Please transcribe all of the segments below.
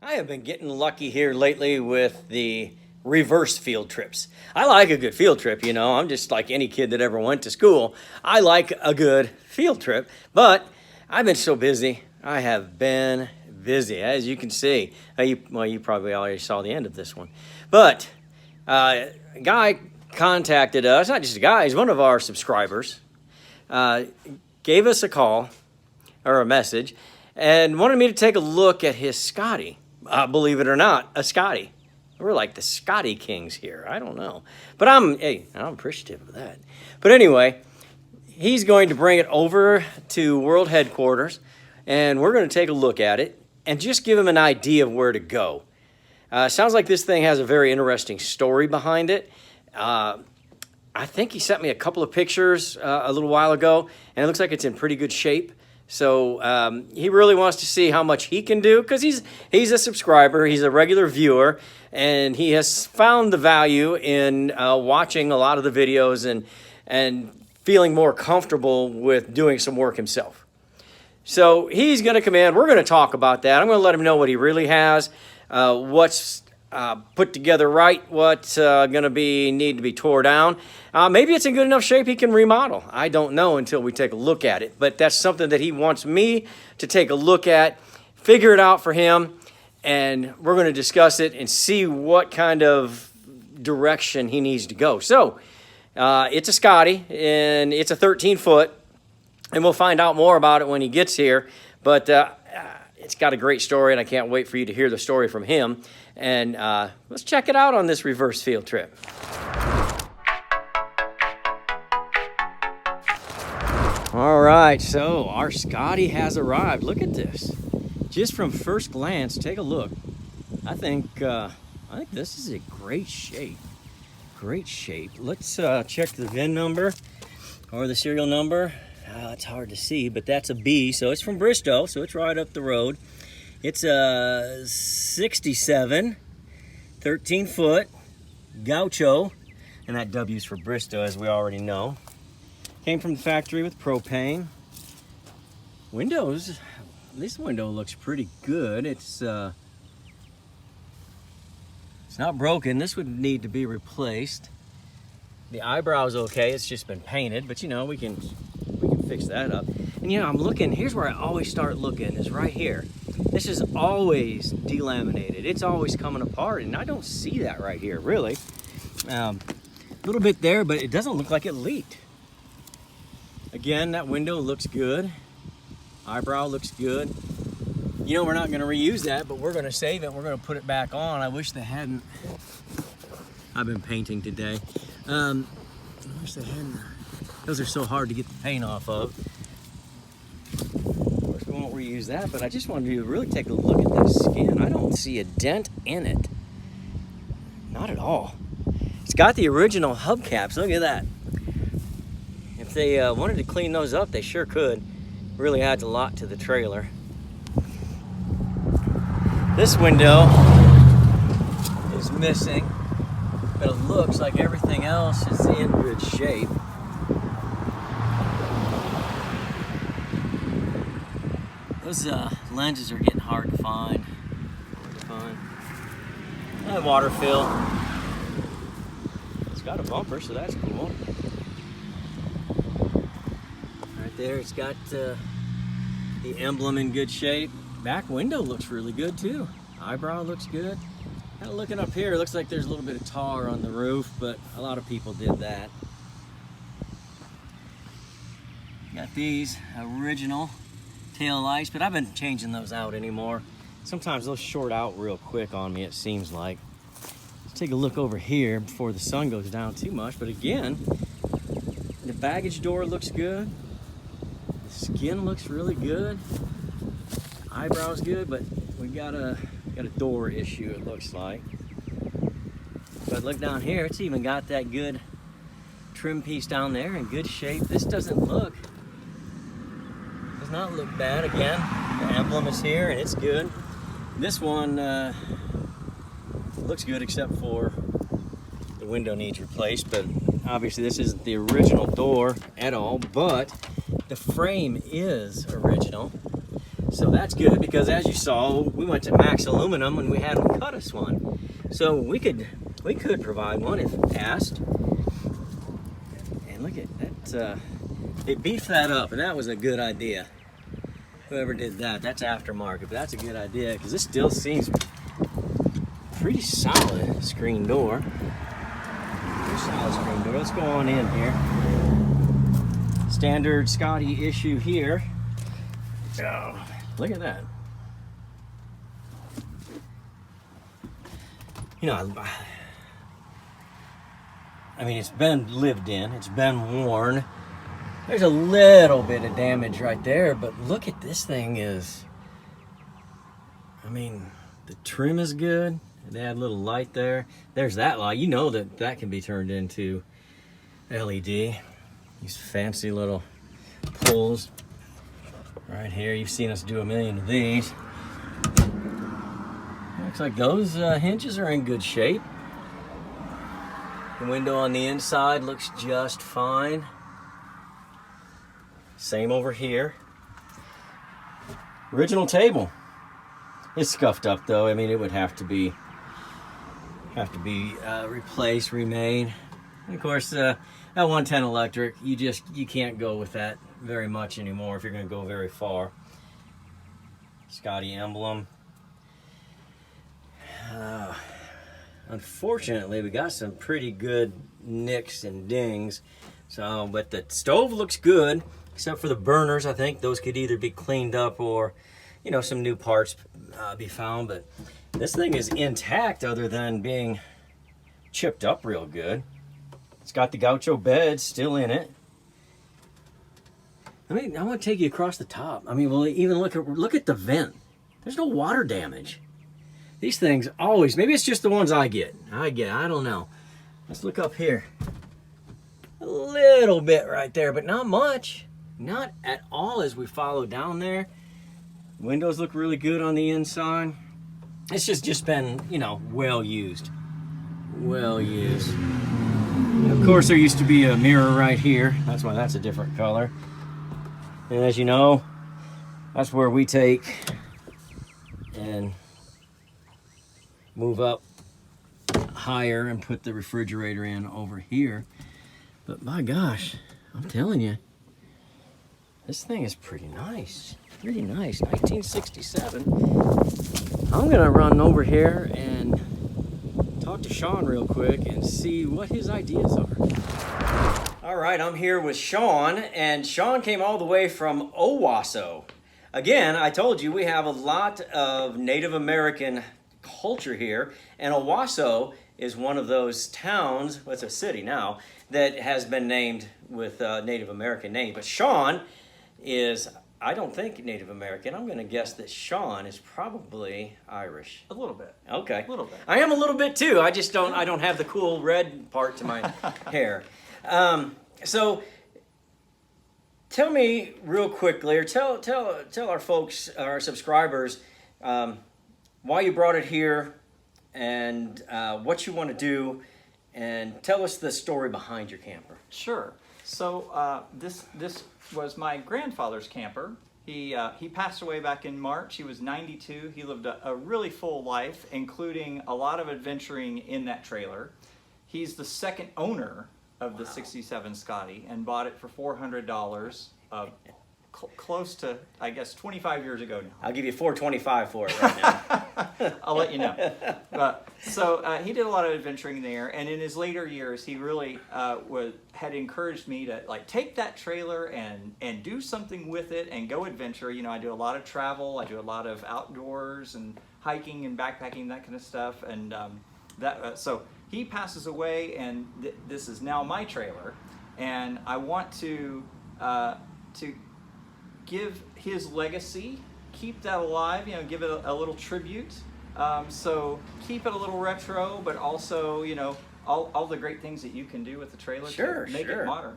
I have been getting lucky here lately with the reverse field trips. I like a good field trip, you know. I'm just like any kid that ever went to school. I like a good field trip, but I've been so busy. I have been busy, as you can see. You probably already saw the end of this one. But a guy contacted us, not just a guy, he's one of our subscribers, gave us a call or a message and wanted me to take a look at his Scotty. Believe it or not, a Scotty. We're like the Scotty Kings here. I don't know. But I'm appreciative of that. But anyway, he's going to bring it over to World Headquarters, and we're going to take a look at it and just give him an idea of where to go. Sounds like this thing has a very interesting story behind it. I think he sent me a couple of pictures a little while ago, and it looks like it's in pretty good shape. So he really wants to see how much he can do because he's a subscriber, he's a regular viewer, and he has found the value in watching a lot of the videos and feeling more comfortable with doing some work himself. So he's going to come in. We're going to talk about that. I'm going to let him know what he really has, what's put together right, what's going to need to be tore down. Maybe it's in good enough shape he can remodel. I don't know until we take a look at it, but that's something that he wants me to take a look at, figure it out for him, and we're going to discuss it and see what kind of direction he needs to go. So it's a Scotty, and it's a 13-foot, and we'll find out more about it when he gets here, but it's got a great story, and I can't wait for you to hear the story from him. And let's check it out on this reverse field trip. All right, so our Scotty has arrived. Look at this. Just from first glance, take a look. I think this is a great shape. Great shape. Let's check the VIN number or the serial number. It's hard to see, but that's a B, so it's from Bristow, so it's right up the road. It's a 67, 13-foot Gaucho, and that W's for Bristow, as we already know. Came from the factory with propane. Windows, this window looks pretty good. It's not broken. This would need to be replaced. The eyebrow's okay. It's just been painted, but you know, we can fix that up. And you know, I'm looking, here's where I always start looking, is right here. This is always delaminated. It's always coming apart, and I don't see that right here, really. A little bit there, but it doesn't look like it leaked. Again, that window looks good. Eyebrow looks good. You know, we're not gonna reuse that, but we're gonna save it. We're gonna put it back on. I wish they hadn't. I've been painting today. I wish they hadn't. Those are so hard to get the paint off of. Of course, we won't reuse that, but I just wanted you to really take a look at this skin. I don't see a dent in it. Not at all. It's got the original hubcaps. Look at that. If they wanted to clean those up, they sure could. Really adds a lot to the trailer. This window is missing, but it looks like everything else is in good shape. Those lenses are getting hard to find. Water fill. It's got a bumper, so that's cool. Right there, it's got the emblem in good shape. Back window looks really good too. Eyebrow looks good. Kind of looking up here, it looks like there's a little bit of tar on the roof, but a lot of people did that. Got these original tail lights, but I've been changing those out anymore. Sometimes those short out real quick on me, it seems like. Let's take a look over here before the sun goes down too much. But again, the baggage door looks good. The skin looks really good. Eyebrow's good, but we got a door issue, it looks like. But look down here, it's even got that good trim piece down there in good shape. This does not look bad. Again, the emblem is here and it's good. This one looks good except for the window needs replaced, but obviously this isn't the original door at all, but the frame is original. So that's good, because as you saw, we went to Max Aluminum and we had them cut us one. So we could provide one if asked. And look at that, they beefed that up, and that was a good idea. Whoever did that, that's aftermarket, but that's a good idea, because this still seems pretty solid screen door. Pretty solid screen door. Let's go on in here. Standard Scotty issue here. Oh, look at that. You know, I mean, it's been lived in, it's been worn. There's a little bit of damage right there, but look at this thing is, I mean, the trim is good. They had a little light there. There's that light. You know that can be turned into LED. These fancy little pulls right here. You've seen us do a million of these. Looks like those hinges are in good shape. The window on the inside looks just fine. Same over here. Original table. It's scuffed up though. I mean, it would have to be replaced, remade. And of course, that 110 electric, you can't go with that very much anymore if you're going to go very far. Scotty emblem. Unfortunately, we got some pretty good nicks and dings. So, but the stove looks good, except for the burners. I think those could either be cleaned up or, you know, some new parts be found. But this thing is intact, other than being chipped up real good. It's got the gaucho bed still in it. I mean, I want to take you across the top. I mean, well, even look at the vent. There's no water damage. These things always, maybe it's just the ones I get. I don't know. Let's look up here. A little bit right there, but not much. Not at all as we follow down there. Windows look really good on the inside. It's just been, you know, well used. Well used. And of course, there used to be a mirror right here. That's why that's a different color. And as you know, that's where we take and move up higher and put the refrigerator in over here. But my gosh, I'm telling you, this thing is pretty nice. Pretty nice. 1967. I'm gonna run over here and talk to Sean real quick and see what his ideas are. All right, I'm here with Sean, and Sean came all the way from Owasso. Again, I told you we have a lot of Native American culture here, and Owasso is one of those towns, well, it's a city now, that has been named with a Native American name. But Sean is, I don't think, Native American. I'm going to guess that Sean is probably Irish. A little bit. Okay. A little bit. I am a little bit too. I don't have the cool red part to my hair. So tell me real quickly, or tell our folks, our subscribers, why you brought it here, and what you want to do, and tell us the story behind your camper. Sure. So this was my grandfather's camper. He passed away back in March. He was 92. He lived a really full life, including a lot of adventuring in that trailer. He's the second owner of the 67 Scotty and bought it for $400. Close to, I guess, 25 years ago now. I'll give you $425 for it right now. I'll let you know. So he did a lot of adventuring there, and in his later years, he really had encouraged me to take that trailer and do something with it and go adventure. You know, I do a lot of travel. I do a lot of outdoors and hiking and backpacking, that kind of stuff. And so he passes away, and this is now my trailer, and I want to give his legacy, keep that alive, you know, give it a little tribute. So keep it a little retro, but also, you know, all the great things that you can do with the trailer to make it modern.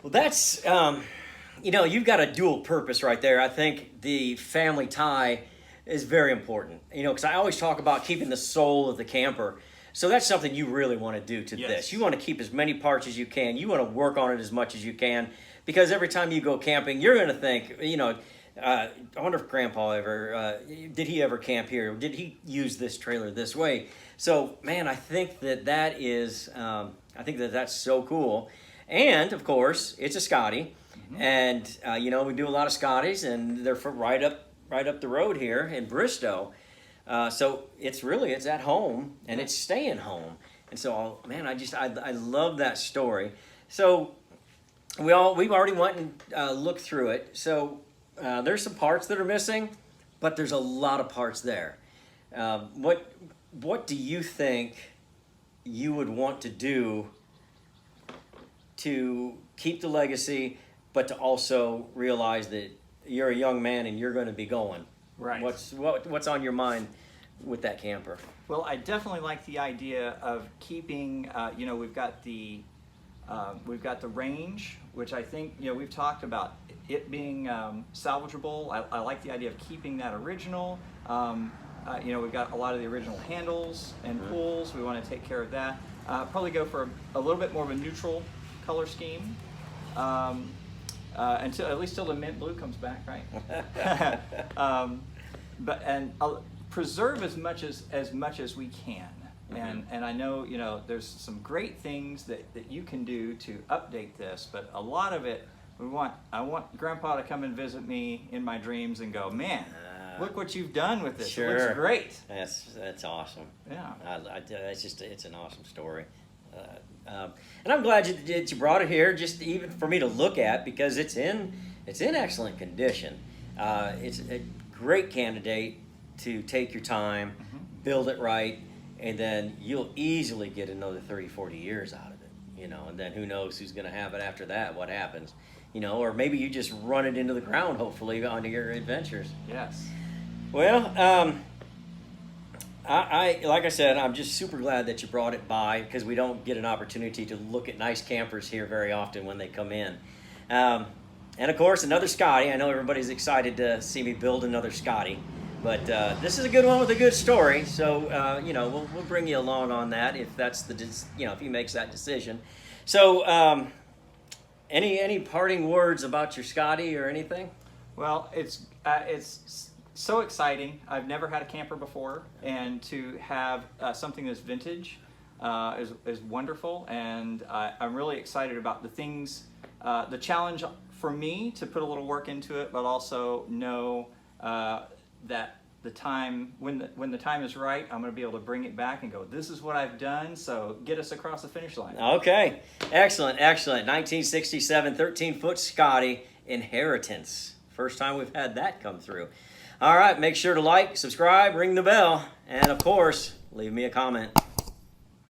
Well, that's, you know, you've got a dual purpose right there. I think the family tie is very important, you know, because I always talk about keeping the soul of the camper. So that's something you really want to do to this. You want to keep as many parts as you can. You want to work on it as much as you can. Because every time you go camping, you're going to think, you know, I wonder if Grandpa ever did he ever camp here? Did he use this trailer this way? So, man, I think that is I think that's so cool. And of course, it's a Scotty, and you know, we do a lot of Scotties, and they're from right up the road here in Bristow. So it's at home, and it's staying home. And so, man, I love that story. So we've already went and looked through it. So there's some parts that are missing, but there's a lot of parts there. What do you think you would want to do to keep the legacy, but to also realize that you're a young man and you're going to be going? Right. What's on your mind with that camper? Well, I definitely like the idea of keeping. You know, we've got the range, which I think, you know, we've talked about it being salvageable. I like the idea of keeping that original. You know, we've got a lot of the original handles and pulls. We want to take care of that. Probably go for a little bit more of a neutral color scheme. Until at least till the mint blue comes back, right? I'll preserve as much as we can. And I know, you know, there's some great things that you can do to update this, but a lot of it I want Grandpa to come and visit me in my dreams and go, man, look what you've done with this. Sure. It looks great. That's awesome. Yeah. It's an awesome story. And I'm glad you brought it here, just even for me to look at, because it's in excellent condition. It's a great candidate to take your time, build it right, and then you'll easily get another 30, 40 years out of it, you know, and then who knows who's going to have it after that, what happens, you know, or maybe you just run it into the ground, hopefully, onto your adventures. Yes. Well, I like I said, I'm just super glad that you brought it by, because we don't get an opportunity to look at nice campers here very often when they come in. And of course, another Scotty. I know everybody's excited to see me build another Scotty, but this is a good one with a good story. So you know, we'll bring you along on that if that's if he makes that decision. So any parting words about your Scotty or anything? Well, it's so exciting. I've never had a camper before, and to have something that's vintage is wonderful. And I'm really excited about the things, the challenge for me to put a little work into it, but also know that the time when the time is right, I'm going to be able to bring it back and go, this is what I've done. So get us across the finish line. Okay, excellent. 1967 13-foot Scotty Inheritance. First time we've had that come through. All right, make sure to like, subscribe, ring the bell, and of course, leave me a comment.